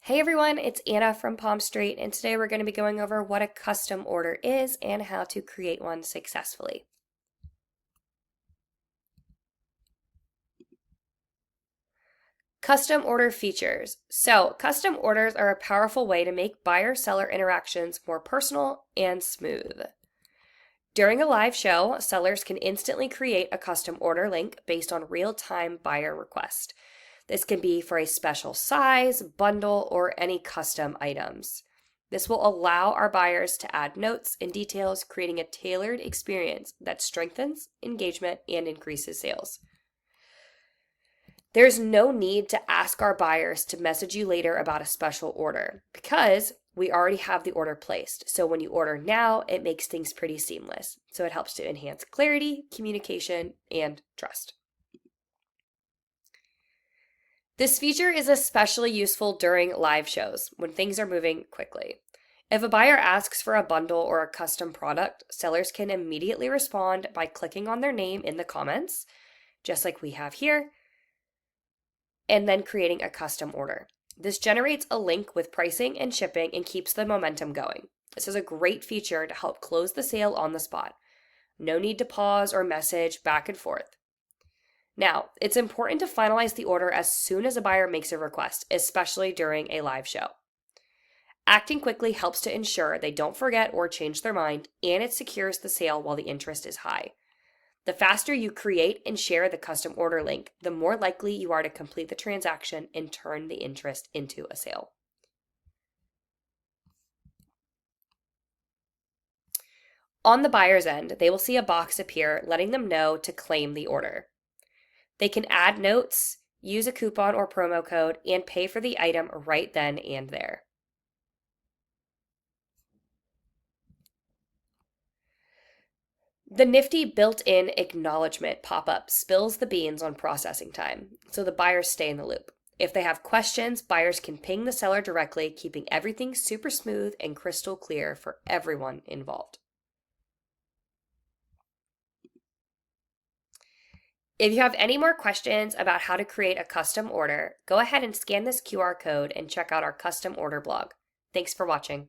Hey everyone, it's Anna from Palmstreet, and today we're going to be going over what a custom order is and how to create one successfully. Custom order features. So, custom orders are a powerful way to make buyer-seller interactions more personal and smooth. During a live show, sellers can instantly create a custom order link based on real-time buyer request. This can be for a special size, bundle, or any custom items. This will allow our buyers to add notes and details, creating a tailored experience that strengthens engagement and increases sales. There's no need to ask our buyers to message you later about a special order because we already have the order placed. So when you order now, it makes things pretty seamless. So it helps to enhance clarity, communication, and trust. This feature is especially useful during live shows when things are moving quickly. If a buyer asks for a bundle or a custom product, sellers can immediately respond by clicking on their name in the comments, just like we have here, and then creating a custom order. This generates a link with pricing and shipping and keeps the momentum going. This is a great feature to help close the sale on the spot. No need to pause or message back and forth. Now, it's important to finalize the order as soon as a buyer makes a request, especially during a live show. Acting quickly helps to ensure they don't forget or change their mind, and it secures the sale while the interest is high. The faster you create and share the custom order link, the more likely you are to complete the transaction and turn the interest into a sale. On the buyer's end, they will see a box appear letting them know to claim the order. They can add notes, use a coupon or promo code, and pay for the item right then and there. The nifty built-in acknowledgement pop-up spills the beans on processing time, so the buyers stay in the loop. If they have questions, buyers can ping the seller directly, keeping everything super smooth and crystal clear for everyone involved. If you have any more questions about how to create a custom order, go ahead and scan this QR code and check out our custom order blog. Thanks for watching.